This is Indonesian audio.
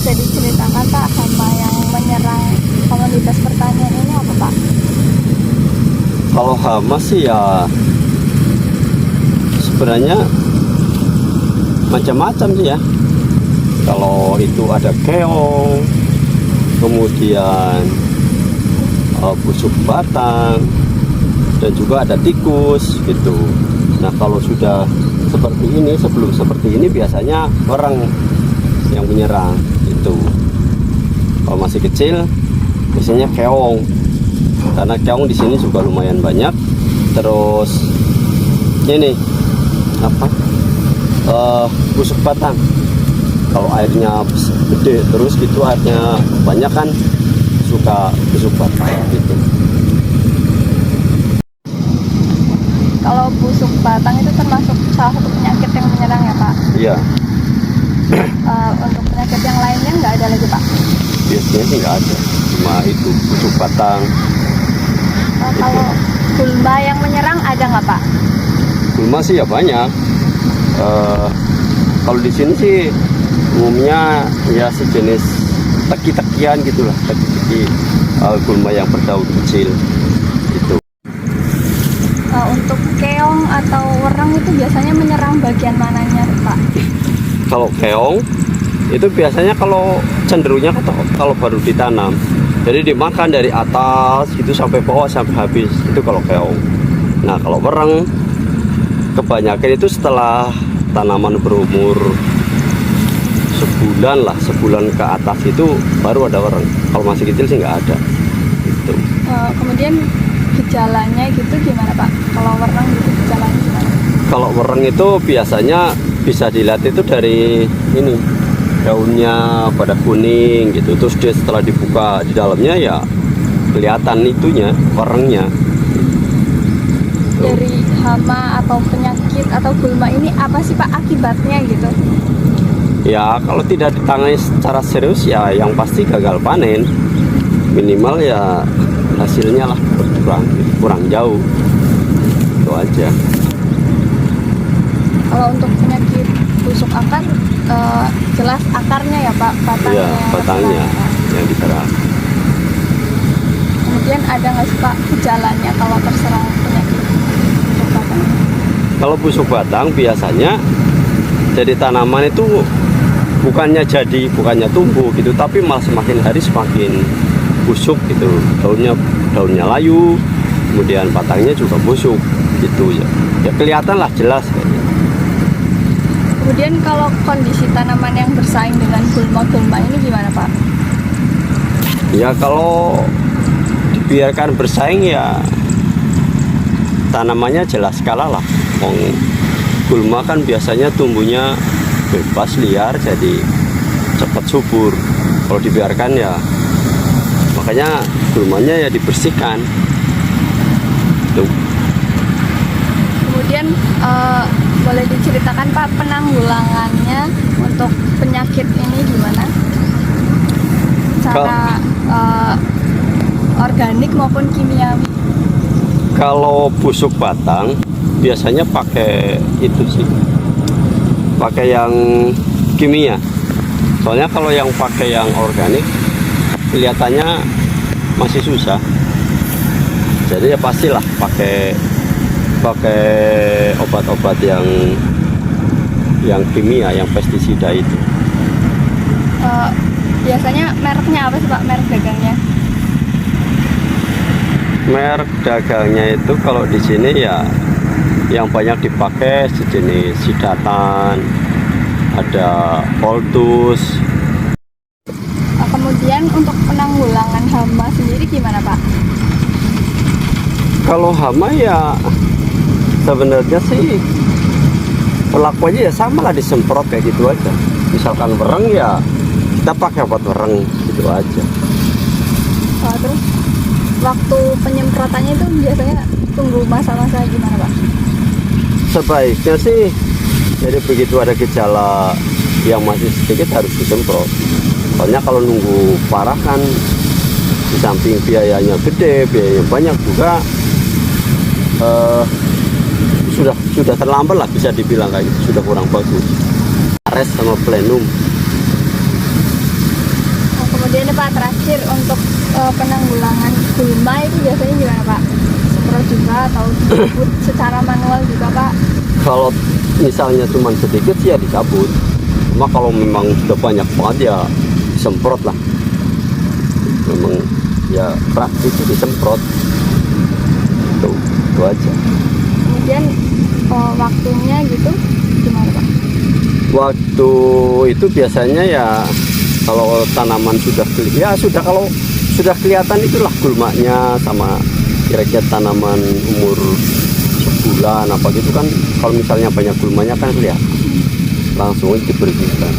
bisa diceritakan Pak, hama yang menyerang komoditas pertanian ini apa Pak? Kalau hama sih ya sebenarnya macam-macam sih ya. Kalau itu ada keong, kemudian busuk batang, dan juga ada tikus gitu. Nah kalau sudah seperti ini, sebelum seperti ini biasanya orang yang menyerang itu. Kalau masih kecil biasanya keong, karena keong di sini juga lumayan banyak. Terus ini apa? Busuk batang. Kalau airnya gede terus gitu, airnya banyak kan suka busuk batang gitu. Kalau busuk batang itu termasuk salah satu penyakit yang menyerang ya Pak? Iya. Untuk penyakit yang lainnya nggak ada lagi Pak? Biasanya sih nggak ada, cuma itu busuk batang. Kalau gulma yang menyerang ada nggak Pak? Gulma sih ya banyak. Kalau di sini sih umumnya ya sejenis teki-tekian gitulah, teki-teki gulma yang berdaun kecil itu. Untuk keong atau wereng itu biasanya menyerang bagian mananya Pak? Kalau keong itu biasanya kalau cenderungnya kalau baru ditanam, jadi dimakan dari atas gitu sampai bawah sampai habis, itu kalau keong. Nah kalau wereng kebanyakan itu setelah tanaman berumur sebulan ke atas itu baru ada wereng. Kalau masih kecil sih nggak ada gitu. Kemudian gejalanya gitu gimana Pak? Kalau wereng gitu gejalanya gimana? Kalau wereng itu biasanya bisa dilihat itu dari ini, daunnya pada kuning gitu, terus dia setelah dibuka di dalamnya ya kelihatan itunya, werengnya. Dari hama atau penyakit atau gulma ini apa sih Pak akibatnya gitu? Ya kalau tidak ditangani secara serius ya yang pasti gagal panen, minimal ya hasilnya lah kurang jauh, itu aja. Kalau untuk penyakit busuk akar jelas akarnya ya Pak, batangnya. Iya, batangnya yang diserang. Kemudian ada nggak sih Pak gejalanya kalau terserang penyakit busuk batang? Kalau busuk batang biasanya jadi tanaman itu bukannya tumbuh gitu, tapi malah semakin hari semakin busuk gitu. Daunnya layu, kemudian batangnya juga busuk gitu ya. Ya kelihatan lah jelas kayaknya. Kemudian kalau kondisi tanaman yang bersaing dengan gulma-gulma ini gimana Pak? Ya kalau dibiarkan bersaing ya tanamannya jelas kalah lah. Gulma kan biasanya tumbuhnya bebas liar, jadi cepat subur. Kalau dibiarkan ya makanya gulmanya ya dibersihkan tuh. Kemudian boleh diceritakan Pak penanggulangannya untuk penyakit ini gimana? Cara organik maupun kimiawi. Kalau busuk batang biasanya pakai itu sih, pakai yang kimia. Soalnya kalau yang pakai yang organik kelihatannya masih susah. Jadi ya pastilah pakai obat-obat yang kimia, yang pestisida itu. Biasanya mereknya apa sih Pak, merek dagangnya? Merek dagangnya itu kalau di sini ya yang banyak dipakai sejenis Sidatan, ada Voltus. Kemudian untuk penanggulangan hama sendiri gimana Pak? Kalau hama ya sebenarnya sih perlakuannya ya sama lah, disemprot kayak gitu aja. Misalkan wereng ya kita pakai obat wereng gitu aja. Terus waktu penyemprotannya itu biasanya tunggu masa-masa gimana Pak? Sebaiknya sih jadi begitu ada gejala yang masih sedikit harus disemprot. Soalnya kalau nunggu parah kan di samping biayanya gede, biayanya banyak juga, sudah terlambat lah bisa dibilang kayak gitu, sudah kurang bagus. Ares sama plenum. Kemudian nih Pak, terakhir untuk penanggulangan gulma itu biasanya gimana Pak? Semprot juga atau dicabut secara manual juga Pak? Kalau misalnya cuma sedikit sih ya dicabut. Cuma kalau memang sudah banyak banget ya disemprot lah. Memang ya praktis itu disemprot. Itu aja. Kemudian waktunya gitu gimana Pak? Waktu itu biasanya ya kalau tanaman sudah kalau sudah kelihatan itulah gulmanya, sama kira-kira tanaman umur sebulan apa gitu kan, kalau misalnya banyak gulmanya kan kelihatan, langsung dibersihkan.